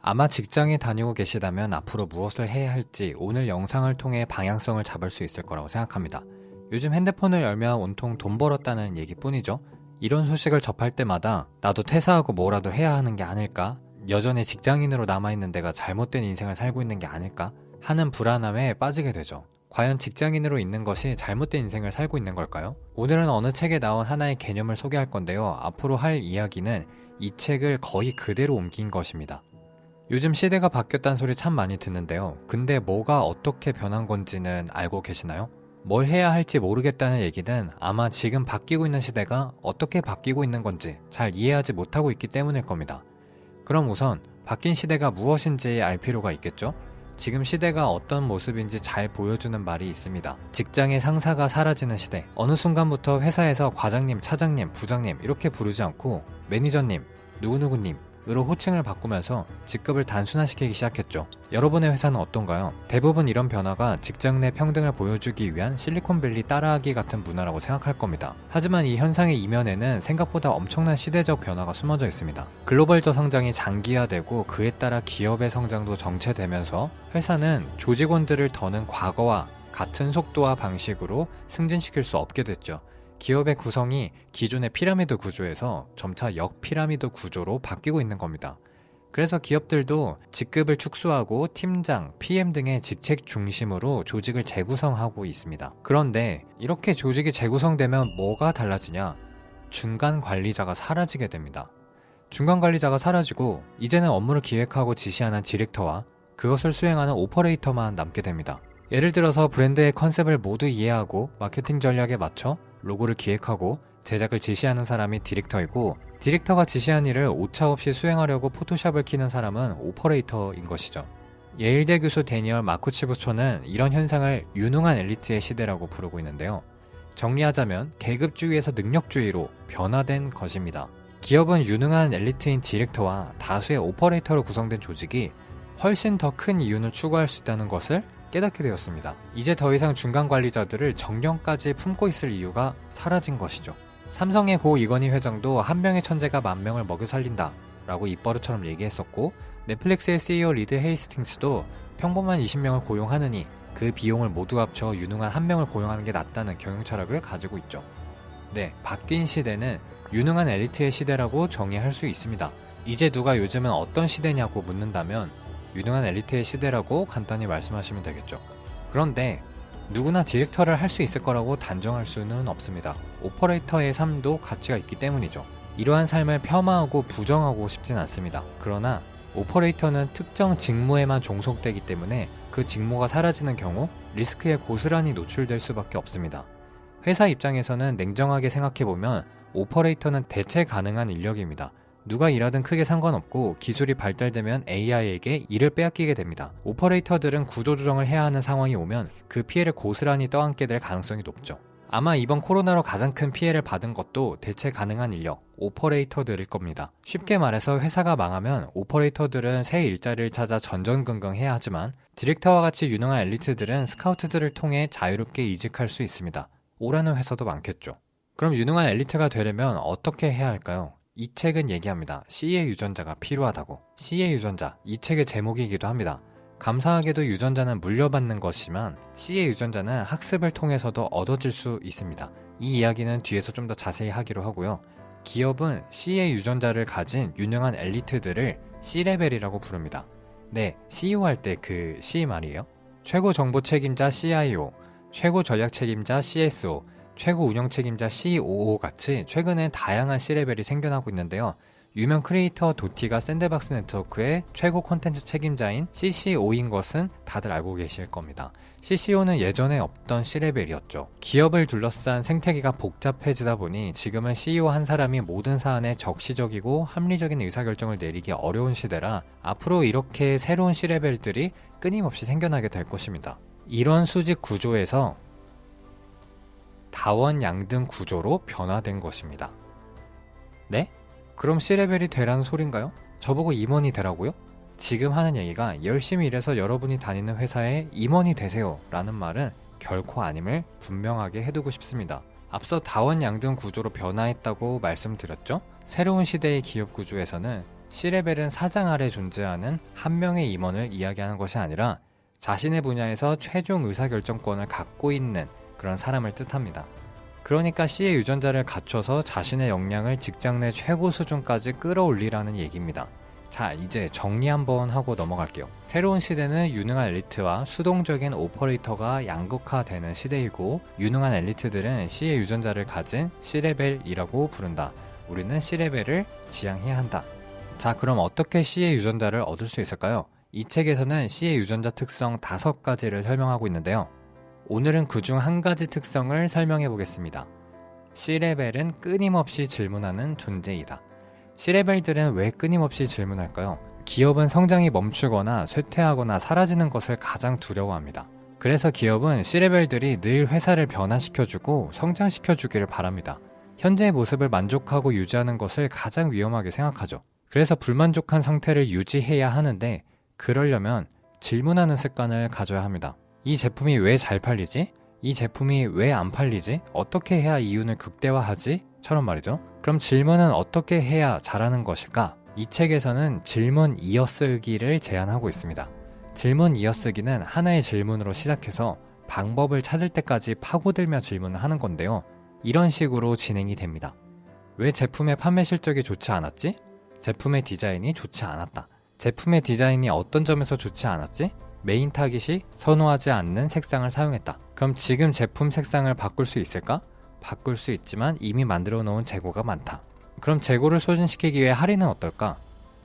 아마 직장에 다니고 계시다면 앞으로 무엇을 해야 할지 오늘 영상을 통해 방향성을 잡을 수 있을 거라고 생각합니다. 요즘 핸드폰을 열면 온통 돈 벌었다는 얘기뿐이죠. 이런 소식을 접할 때마다 나도 퇴사하고 뭐라도 해야 하는 게 아닐까? 여전히 직장인으로 남아있는 내가 잘못된 인생을 살고 있는 게 아닐까? 하는 불안함에 빠지게 되죠. 과연 직장인으로 있는 것이 잘못된 인생을 살고 있는 걸까요? 오늘은 어느 책에 나온 하나의 개념을 소개할 건데요. 앞으로 할 이야기는 이 책을 거의 그대로 옮긴 것입니다. 요즘 시대가 바뀌었다는 소리 참 많이 듣는데요. 근데 뭐가 어떻게 변한 건지는 알고 계시나요? 뭘 해야 할지 모르겠다는 얘기는 아마 지금 바뀌고 있는 시대가 어떻게 바뀌고 있는 건지 잘 이해하지 못하고 있기 때문일 겁니다. 그럼 우선 바뀐 시대가 무엇인지 알 필요가 있겠죠? 지금 시대가 어떤 모습인지 잘 보여주는 말이 있습니다. 직장의 상사가 사라지는 시대. 어느 순간부터 회사에서 과장님, 차장님, 부장님 이렇게 부르지 않고 매니저님, 누구누구님 으로 호칭을 바꾸면서 직급을 단순화시키기 시작했죠. 여러분의 회사는 어떤가요? 대부분 이런 변화가 직장 내 평등을 보여주기 위한 실리콘밸리 따라하기 같은 문화라고 생각할 겁니다. 하지만 이 현상의 이면에는 생각보다 엄청난 시대적 변화가 숨어져 있습니다. 글로벌 저성장이 장기화되고 그에 따라 기업의 성장도 정체되면서 회사는 조직원들을 더는 과거와 같은 속도와 방식으로 승진시킬 수 없게 됐죠. 기업의 구성이 기존의 피라미드 구조에서 점차 역피라미드 구조로 바뀌고 있는 겁니다. 그래서 기업들도 직급을 축소하고 팀장, PM 등의 직책 중심으로 조직을 재구성하고 있습니다. 그런데 이렇게 조직이 재구성되면 뭐가 달라지냐? 중간 관리자가 사라지게 됩니다. 중간 관리자가 사라지고 이제는 업무를 기획하고 지시하는 디렉터와 그것을 수행하는 오퍼레이터만 남게 됩니다. 예를 들어서 브랜드의 컨셉을 모두 이해하고 마케팅 전략에 맞춰 로고를 기획하고 제작을 지시하는 사람이 디렉터이고, 디렉터가 지시한 일을 오차없이 수행하려고 포토샵을 키는 사람은 오퍼레이터인 것이죠. 예일대 교수 데니얼 마쿠치부초는 이런 현상을 유능한 엘리트의 시대라고 부르고 있는데요. 정리하자면 계급주의에서 능력주의로 변화된 것입니다. 기업은 유능한 엘리트인 디렉터와 다수의 오퍼레이터로 구성된 조직이 훨씬 더 큰 이윤을 추구할 수 있다는 것을 깨닫게 되었습니다. 이제 더 이상 중간 관리자들을 정령까지 품고 있을 이유가 사라진 것이죠. 삼성의 고 이건희 회장도 한 명의 천재가 만 명을 먹여 살린다 라고 입버릇처럼 얘기했었고, 넷플릭스의 CEO 리드 헤이스팅스도 평범한 20명을 고용하느니 그 비용을 모두 합쳐 유능한 한 명을 고용하는 게 낫다는 경영 철학을 가지고 있죠. 네, 바뀐 시대는 유능한 엘리트의 시대라고 정의할 수 있습니다. 이제 누가 요즘은 어떤 시대냐고 묻는다면 유능한 엘리트의 시대라고 간단히 말씀하시면 되겠죠. 그런데 누구나 디렉터를 할 수 있을 거라고 단정할 수는 없습니다. 오퍼레이터의 삶도 가치가 있기 때문이죠. 이러한 삶을 폄하하고 부정하고 싶진 않습니다. 그러나 오퍼레이터는 특정 직무에만 종속되기 때문에 그 직무가 사라지는 경우 리스크에 고스란히 노출될 수밖에 없습니다. 회사 입장에서는 냉정하게 생각해보면 오퍼레이터는 대체 가능한 인력입니다. 누가 일하든 크게 상관없고 기술이 발달되면 AI에게 일을 빼앗기게 됩니다. 오퍼레이터들은 구조조정을 해야 하는 상황이 오면 그 피해를 고스란히 떠안게 될 가능성이 높죠. 아마 이번 코로나로 가장 큰 피해를 받은 것도 대체 가능한 인력, 오퍼레이터들일 겁니다. 쉽게 말해서 회사가 망하면 오퍼레이터들은 새 일자리를 찾아 전전긍긍해야 하지만 디렉터와 같이 유능한 엘리트들은 스카우트들을 통해 자유롭게 이직할 수 있습니다. 오라는 회사도 많겠죠. 그럼 유능한 엘리트가 되려면 어떻게 해야 할까요? 이 책은 얘기합니다. C의 유전자가 필요하다고. C의 유전자, 이 책의 제목이기도 합니다. 감사하게도 유전자는 물려받는 것이지만 C의 유전자는 학습을 통해서도 얻어질 수 있습니다. 이 이야기는 뒤에서 좀 더 자세히 하기로 하고요. 기업은 C의 유전자를 가진 유능한 엘리트들을 C레벨이라고 부릅니다. 네, CEO 할 때 그 C 말이에요. 최고 정보 책임자 CIO, 최고 전략 책임자 CSO, 최고 운영 책임자 COO 같이 최근에 다양한 C레벨이 생겨나고 있는데요. 유명 크리에이터 도티가 샌드박스 네트워크의 최고 콘텐츠 책임자인 CCO인 것은 다들 알고 계실 겁니다. CCO는 예전에 없던 C레벨이었죠. 기업을 둘러싼 생태계가 복잡해지다 보니 지금은 CEO 한 사람이 모든 사안에 적시적이고 합리적인 의사결정을 내리기 어려운 시대라 앞으로 이렇게 새로운 C레벨들이 끊임없이 생겨나게 될 것입니다. 이런 수직 구조에서 다원양등 구조로 변화된 것입니다. 네? 그럼 C레벨이 되라는 소린가요? 저보고 임원이 되라고요? 지금 하는 얘기가 열심히 일해서 여러분이 다니는 회사에 임원이 되세요 라는 말은 결코 아님을 분명하게 해두고 싶습니다. 앞서 다원양등 구조로 변화했다고 말씀드렸죠? 새로운 시대의 기업 구조에서는 C레벨은 사장 아래 존재하는 한 명의 임원을 이야기하는 것이 아니라 자신의 분야에서 최종 의사결정권을 갖고 있는 그런 사람을 뜻합니다. 그러니까 C의 유전자를 갖춰서 자신의 역량을 직장 내 최고 수준까지 끌어올리라는 얘기입니다. 자, 이제 정리 한번 하고 넘어갈게요. 새로운 시대는 유능한 엘리트와 수동적인 오퍼레이터가 양극화되는 시대이고, 유능한 엘리트들은 C의 유전자를 가진 C레벨이라고 부른다. 우리는 C레벨을 지향해야 한다. 자, 그럼 어떻게 C의 유전자를 얻을 수 있을까요? 이 책에서는 C의 유전자 특성 5가지를 설명하고 있는데요. 오늘은 그중 한 가지 특성을 설명해 보겠습니다. C레벨은 끊임없이 질문하는 존재이다. C레벨들은 왜 끊임없이 질문할까요? 기업은 성장이 멈추거나 쇠퇴하거나 사라지는 것을 가장 두려워합니다. 그래서 기업은 C레벨들이 늘 회사를 변화시켜주고 성장시켜주기를 바랍니다. 현재의 모습을 만족하고 유지하는 것을 가장 위험하게 생각하죠. 그래서 불만족한 상태를 유지해야 하는데, 그러려면 질문하는 습관을 가져야 합니다. 이 제품이 왜 잘 팔리지? 이 제품이 왜 안 팔리지? 어떻게 해야 이윤을 극대화하지? 처럼 말이죠. 그럼 질문은 어떻게 해야 잘하는 것일까? 이 책에서는 질문 이어쓰기를 제안하고 있습니다. 질문 이어쓰기는 하나의 질문으로 시작해서 방법을 찾을 때까지 파고들며 질문을 하는 건데요. 이런 식으로 진행이 됩니다. 왜 제품의 판매 실적이 좋지 않았지? 제품의 디자인이 좋지 않았다. 제품의 디자인이 어떤 점에서 좋지 않았지? 메인 타깃이 선호하지 않는 색상을 사용했다. 그럼 지금 제품 색상을 바꿀 수 있을까? 바꿀 수 있지만 이미 만들어 놓은 재고가 많다. 그럼 재고를 소진시키기 위해 할인은 어떨까?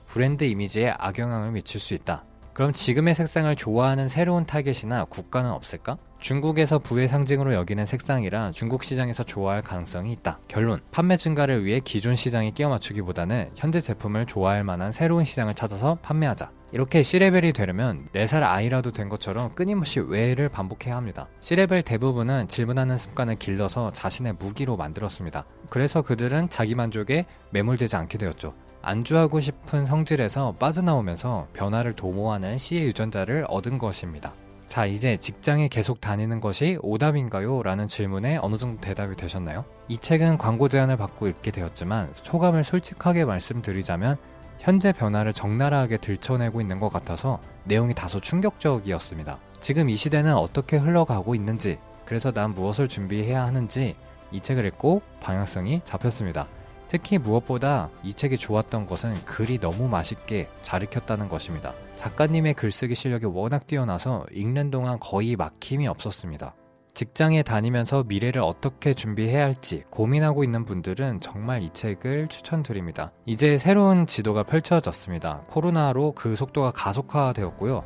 브랜드 이미지에 악영향을 미칠 수 있다. 그럼 지금의 색상을 좋아하는 새로운 타겟이나 국가는 없을까? 중국에서 부의 상징으로 여기는 색상이라 중국 시장에서 좋아할 가능성이 있다. 결론, 판매 증가를 위해 기존 시장에 끼워 맞추기보다는 현재 제품을 좋아할 만한 새로운 시장을 찾아서 판매하자. 이렇게 C레벨이 되려면 4살 아이라도 된 것처럼 끊임없이 왜를 반복해야 합니다. C레벨 대부분은 질문하는 습관을 길러서 자신의 무기로 만들었습니다. 그래서 그들은 자기만족에 매몰되지 않게 되었죠. 안주하고 싶은 성질에서 빠져나오면서 변화를 도모하는 C의 유전자를 얻은 것입니다. 자, 이제 직장에 계속 다니는 것이 오답인가요? 라는 질문에 어느 정도 대답이 되셨나요? 이 책은 광고 제안을 받고 읽게 되었지만 소감을 솔직하게 말씀드리자면 현재 변화를 적나라하게 들춰내고 있는 것 같아서 내용이 다소 충격적이었습니다. 지금 이 시대는 어떻게 흘러가고 있는지, 그래서 난 무엇을 준비해야 하는지 이 책을 읽고 방향성이 잡혔습니다. 특히 무엇보다 이 책이 좋았던 것은 글이 너무 맛있게 잘 읽혔다는 것입니다. 작가님의 글쓰기 실력이 워낙 뛰어나서 읽는 동안 거의 막힘이 없었습니다. 직장에 다니면서 미래를 어떻게 준비해야 할지 고민하고 있는 분들은 정말 이 책을 추천드립니다. 이제 새로운 지도가 펼쳐졌습니다. 코로나로 그 속도가 가속화되었고요.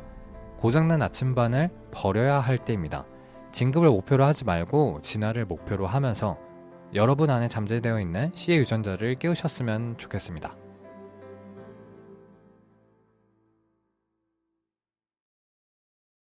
고장난 나침반을 버려야 할 때입니다. 진급을 목표로 하지 말고 진화를 목표로 하면서 여러분 안에 잠재되어 있는 C의 유전자를 깨우셨으면 좋겠습니다.